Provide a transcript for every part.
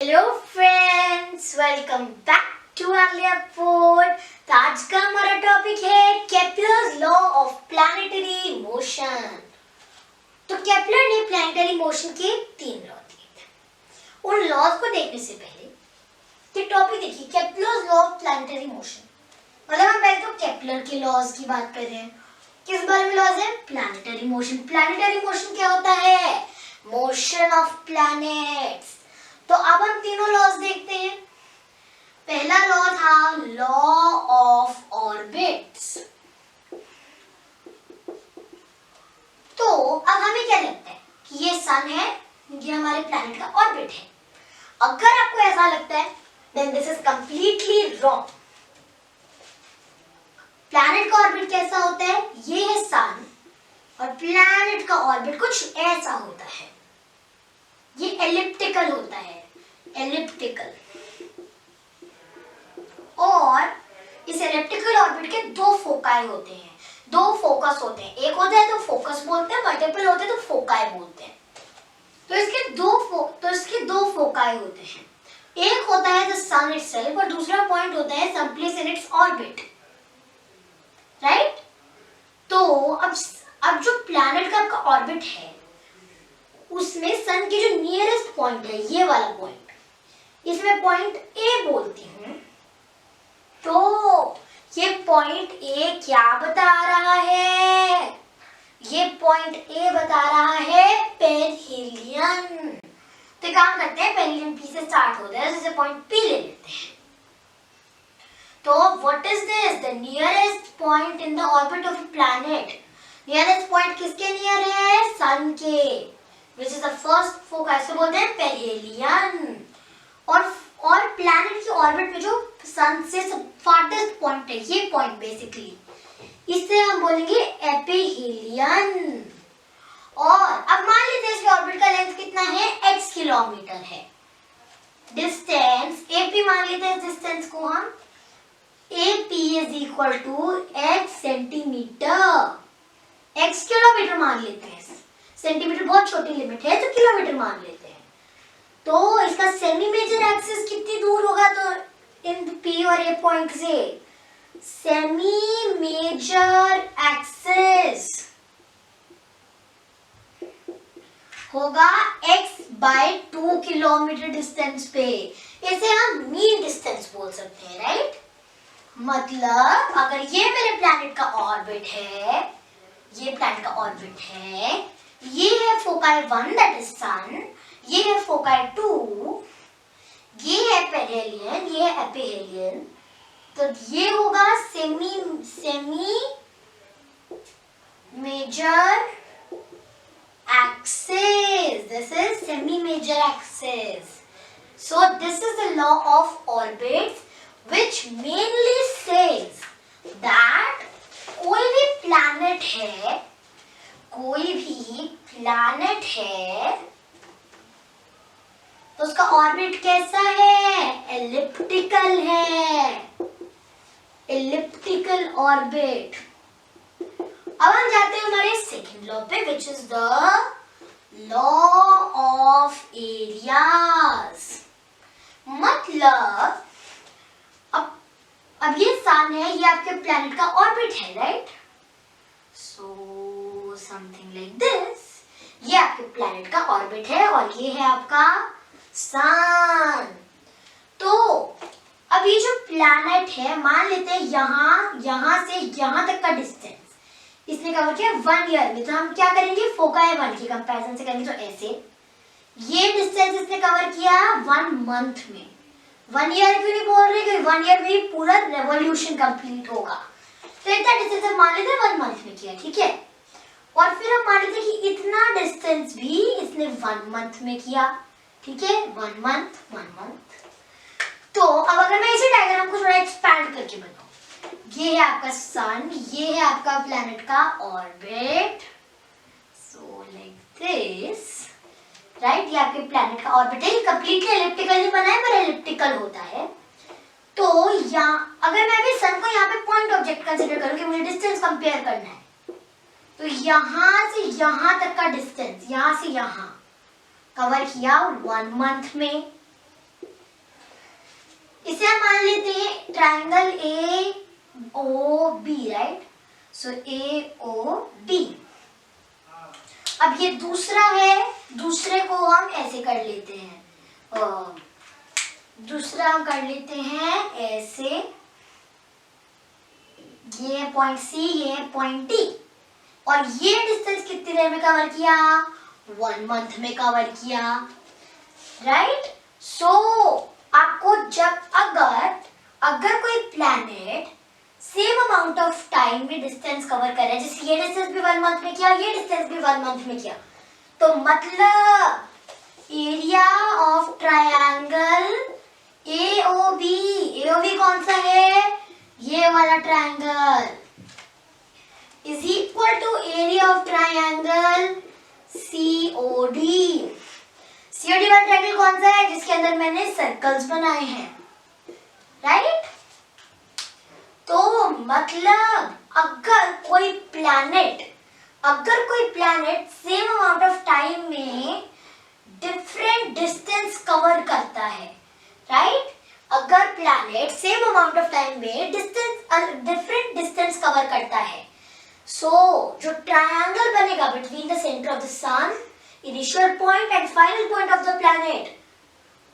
Hello friends, welcome back to Alia Gupta. तो आज का हमारा टॉपिक है Kepler's law of planetary motion. तो केपलर ने प्लैनेटरी मोशन के 3 लॉ दिए थे। उन लॉज को देखने से पहले ये टॉपिक देखिए, Kepler's law of planetary motion. मतलब हम पहले तो केपलर के लॉज की बात कर रहे हैं। किस बारे में लॉज है? Planetary motion. प्लैनेटरी मोशन क्या होता है? Motion of planets. तो अब हम तीनों लॉज देखते हैं। पहला लॉ था लॉ ऑफ ऑर्बिट्स। तो अब हमें क्या लगता है कि ये सन है, ये हमारे प्लैनेट का ऑर्बिट है। अगर आपको ऐसा लगता है then this is completely wrong. Planet का ऑर्बिट कैसा होता है? ये है सन और प्लैनेट का ऑर्बिट कुछ ऐसा होता है। ये एलिप्टिकल होता है, एलिप्टिकल। और इस एलिप्टिकल ऑर्बिट के 2 फोकाई होते हैं, 2 फोकस होते हैं। एक होता है तो फोकस बोलते हैं, मल्टीपल होते हैं तो फोकाई बोलते हैं। तो इसके दो फोकाई होते हैं। एक होता है द सन इटसेल्फ और दूसरा पॉइंट होता है some place in its orbit, right? तो अब जो प्लैनेट का आपका ऑर्बिट है उसमें सन की जो नियरेस्ट पॉइंट है, ये वाला पॉइंट, इसमें पॉइंट ए बोलती हूँ। तो ये पॉइंट ए क्या बता रहा है? ये पॉइंट ए बता रहा है पेरिहेलियन। तो काम करते हैं, पेरिहेलियन पी से स्टार्ट होता है, जैसे पॉइंट पी ले लेते हैं। तो what is this? The nearest point in the orbit of a planet. Nearest point किसके नियर है? सन के। Which is the first focus, बोलते हैं पेरिहेलियन। और प्लैनेट की ऑर्बिट में जो सन से फार्टेस्ट पॉइंट है, ये पॉइंट बेसिकली, इससे हम बोलेंगे एपिहेलियन। और अब मान लीजिए इसके ऑर्बिट का लेंथ कितना है? x किलोमीटर है। डिस्टेंस एपी मान लेते हैं, डिस्टेंस को हम AP is equal to x centimetre. x kilometre मान लेते हैं, सेंटीमीटर बहुत छोटी लिमिट है तो किलोमीटर मान लेते हैं। तो इसका सेमी मेजर एक्सिस कितनी दूर होगा? तो इन पी और ए पॉइंट से सेमी मेजर एक्सिस होगा x/2 किलोमीटर डिस्टेंस पे। इसे हम मीन डिस्टेंस बोल सकते हैं, राइट? मतलब अगर ये मेरे प्लैनेट का ऑर्बिट है, ये प्लैनेट का ऑर्बिट है, ये है फोकाई 1 दैट इज सन, ये है फोकाई 2, ये है पेरिहेलियन, ये है एपिहेलियन। तो ये होगा semi major axis. This is semi major axis. So this is the law of orbits which mainly says that कोई भी प्लैनेट है, कोई भी प्लैनेट है तो उसका ऑर्बिट कैसा है? एलिप्टिकल है, एलिप्टिकल ऑर्बिट। अब हम जाते हैं हमारे सेकंड लॉ पे, which is the law of areas. मतलब अब ये सन है, ये आपके प्लैनेट का ऑर्बिट है, right? So something like this, ये आपके प्लैनेट का ऑर्बिट है और ये है आपका सन। तो अब ये जो प्लैनेट है, मान लेते हैं यहां से यहां तक का डिस्टेंस इसने कवर किया 1 ईयर में। तो हम क्या करेंगे? फोकाई 1 की कंपैरिजन से करेंगे। तो ऐसे ये डिस्टेंस इसने कवर किया 1 मंथ में। 1 ईयर क्यों नहीं बोल रहे? क्योंकि 1 ईयर में ही पूरा रेवोल्यूशन कंप्लीट होगा। तो इतना डिस्टेंस हम मान लेते हैं 1 मंथ में किया, ठीक है? और फिर हम मान लेते हैं कि इतना डिस्टेंस भी इसने 1 मंथ में किया, ठीक है? 1 मंथ। तो अब अगर मैं इसी डायग्राम को थोड़ा एक्सपैंड करके बताऊं, ये है आपका सन, ये है आपका प्लैनेट का orbit, so like this, right? ये आपके प्लैनेट का ऑर्बिट है। ये कंप्लीटली एलिप्टिकल नहीं बना है पर एलिप्टिकल होता है। तो अगर मैं अभी सन को यहाँ पे पॉइंट ऑब्जेक्ट कंसीडर करूं कि मुझे डिस्टेंस कंपेयर करना है, तो यहां से यहां तक का डिस्टेंस, यहां से यहां कवर किया 1 मंथ में, triangle AOB, right? So AOB. अब ये दूसरा है, दूसरे को हम ऐसे कर लेते हैं, दूसरा हम कर लेते हैं ऐसे, ये है पॉइंट सी, ये है पॉइंट डी, और ये डिस्टेंस कितनी देर में कवर किया? 1 मंथ में कवर किया, राइट? सो आपको जब अगर कोई planet same amount of time में डिस्टेंस कवर कर रहा है, जैसे ये डिस्टेंस भी 1 मंथ में किया, ये डिस्टेंस भी 1 मंथ में किया, तो मतलब area of triangle AOB, AOB कौन सा है? ये वाला triangle, is equal to area of triangle COD। COD वाला ट्रायंगल कौन सा है? जिसके अंदर मैंने सर्कल्स बनाए हैं, राइट? तो मतलब अगर कोई planet same amount of time में डिफरेंट डिस्टेंस कवर करता है, राइट? अगर planet same amount of time में डिफरेंट डिस्टेंस कवर करता है, सो जो ट्रायंगल बनेगा between the centre of the sun, initial point and final point of the planet,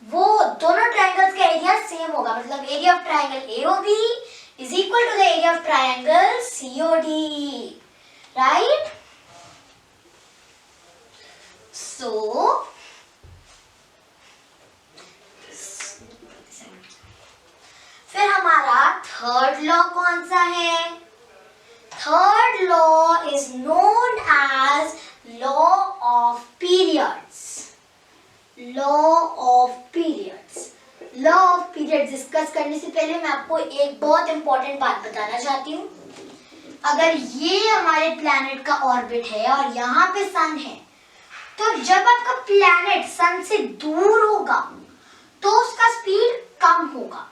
वो दोनों ट्रायंगल्स का एरिया सेम होगा। मतलब area of triangle AOB is equal to the area of triangle COD, right? So फिर हमारा third law कौन सा है? Third law is known as law of periods. law of periods. Law of period discuss करने से पहले मैं आपको एक बहुत इंपॉर्टेंट बात बताना चाहती हूँ। अगर ये हमारे प्लैनेट का ऑर्बिट है और यहाँ पे सन है, तो जब आपका प्लैनेट सन से दूर होगा तो उसका स्पीड कम होगा।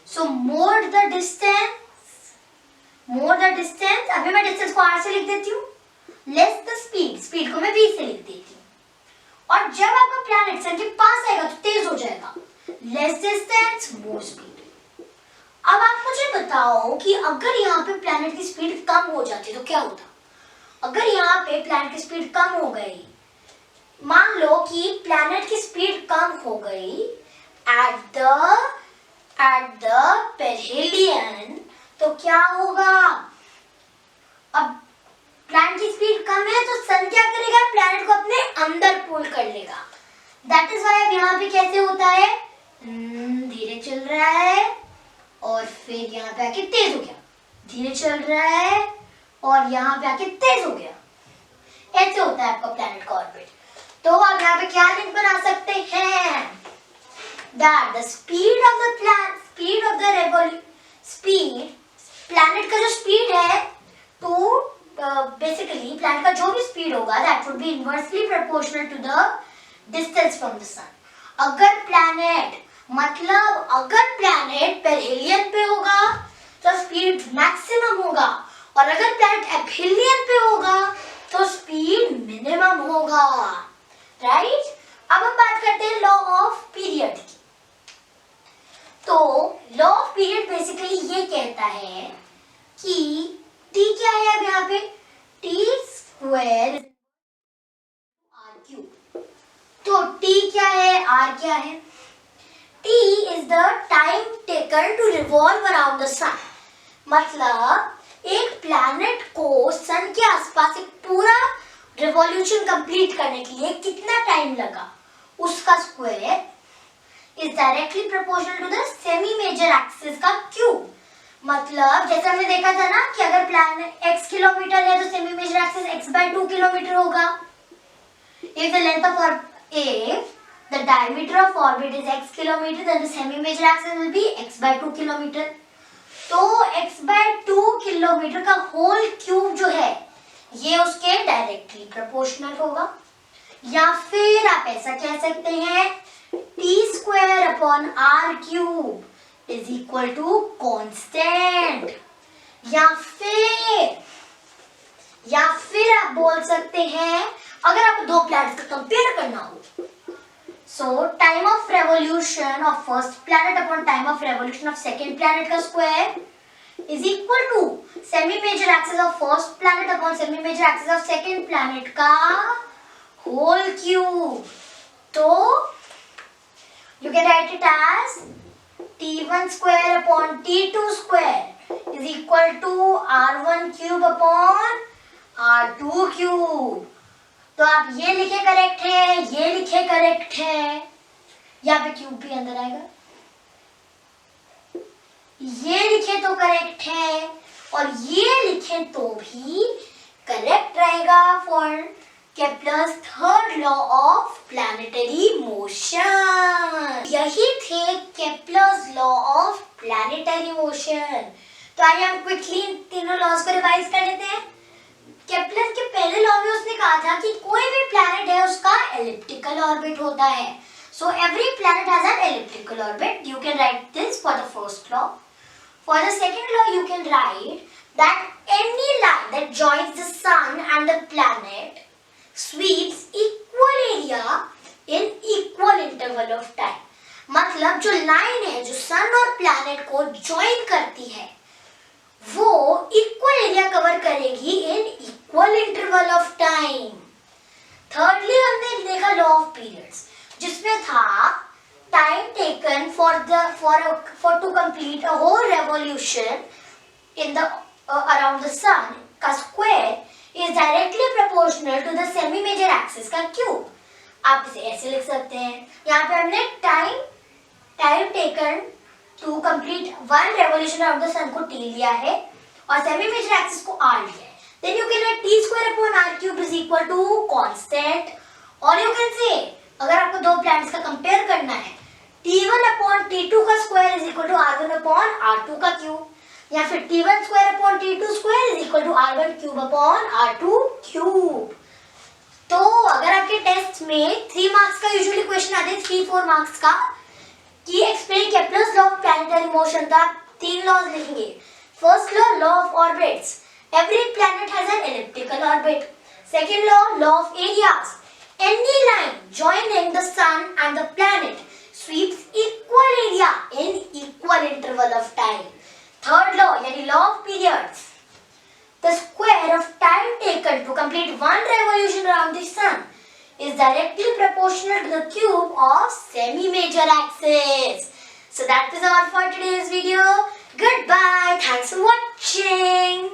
सो मोर द डिस्टेंस, अभी मैं डिस्टेंस को r से लिख देती हूँ, लेस द स्पीड को मैं v से लिख देती हूँ। और जब आपका प्लैनेट सन के पास आएगा तो तेज हो जाएगा, लेस डिस्टेंस मोर स्पीड। अब आप मुझे बताओ कि अगर यहाँ पे प्लैनेट की स्पीड कम हो जाती तो क्या होता? अगर यहाँ पे प्लैनेट की स्पीड कम हो गई, मान लो कि प्लैनेट की स्पीड कम हो गई एट द पेरिहेलियन, तो क्या होगा? अब प्लैनेट की स्पीड कम है तो सन क्या करेगा? प्लैनेट को अपने अंदर पुल कर लेगा। दैट इज व्हाई अब यहाँ पे कैसे होता है, धीरे चल रहा है और फिर यहाँ पे आके तेज हो गया, धीरे चल रहा है और यहाँ पे आके तेज हो गया। ऐसे होता है आपका प्लैनेट का ऑर्बिट। तो आप यहाँ पे क्या लिंक बना सकते हैं? दैट द स्पीड प्लैनेट का जो स्पीड है टू बेसिकली प्लैनेट का जो भी स्पीड होगा that would be inversely proportional to the distance from the sun. अगर प्लैनेट पेरिहेलियन पे होगा तो स्पीड मैक्सिमम होगा, और अगर प्लैनेट एपिहेलियन पे होगा तो स्पीड मिनिमम होगा, राइट? अब हम बात करते हैं लॉ ऑफ पीरियड की। तो लॉ ऑफ पीरियड बेसिकली ये कहता है कि T क्या है? अब यहाँ पे T स्क्वायर R क्यूब। तो T क्या है, R क्या है? T is the time taken to revolve around the sun. मतलब एक प्लैनेट को सन के आसपास एक पूरा रिवॉल्यूशन कंप्लीट करने के लिए कितना टाइम लगा, उसका square is directly proportional to the semi major axis का क्यूब। मतलब जैसे हमने देखा था ना कि अगर प्लैनेट x किलोमीटर है तो semi major axis x/2 kilometre होगा। If the length of the diameter of orbit is x kilometer, then the semi major axis will be x/2 kilometre. तो x/2 किलोमीटर का होल क्यूब जो है ये उसके directly proportional होगा। या फिर आप ऐसा कह सकते हैं t square upon r cube is equal to constant। या फिर आप बोल सकते हैं अगर आपको दो प्लैनेट्स का कंपेयर करना हो, So time of revolution of first planet upon time of revolution of second planet का square is equal to semi major axis of first planet upon semi major axis of second planet का whole cube. तो you can write it as T1 square upon T2 square is equal to R1 cube upon R2 cube. तो आप ये लिखे correct है, ये लिखे correct है, यहाँ पे क्यूब भी अंदर आएगा, ये लिखे तो करेक्ट है और ये लिखे तो भी करेक्ट रहेगा for Kepler's third law of planetary motion. यही थे Kepler's law of planetary motion. तो आइए हम क्विकली तीनों लॉज को रिवाइज कर लेते हैं. केप्लर के पहले लॉ में उसने कहा था कि कोई भी प्लैनेट है उसका एलिप्टिकल ऑर्बिट होता है. So every planet has an elliptical orbit. You can right this for the first law. For the second law you can write that any line that joins the sun and the planet sweeps equal area in equal interval of time. मतलब जो line है जो सन और planet को join करती है वो equal area cover करेगी in equal interval of time. Thirdly हमने देखा लॉ ऑफ पीरियड्स जिसमें था time taken for to complete a whole revolution in the around the sun का square is directly proportional to the semi major axis का cube. आप इसे ऐसे लिख सकते हैं. यहाँ पे हमने time taken to complete one revolution around the sun को टी लिया है और सेमी मेजर एक्सिस को आर लिया है. Then you can write T square upon R cube is equal to constant. और यू कैन से अगर आपको दो प्लैनेट्स का कंपेयर करना है T1 अपॉन T2 का square is equal to R1 upon R2 का क्यूब या फिर T1 square upon T2 square is equal to R1 cube upon R2 cube. तो अगर आपके टेस्ट में 3 मार्क्स का यूजुअली क्वेश्चन आते हैं 3-4 मार्क्स का कि explain Kepler's law of planetary motion, तो आप 3 लॉज लिखेंगे. First law of orbits. Every planet has an elliptical orbit. Second law of areas. Any line joining the sun and the planet sweeps equal area in equal interval of time. Third law, यानी law of periods. The square of time taken to complete one revolution around the sun is directly proportional to the cube of semi-major axis. So that is all for today's video. Goodbye. Thanks for watching.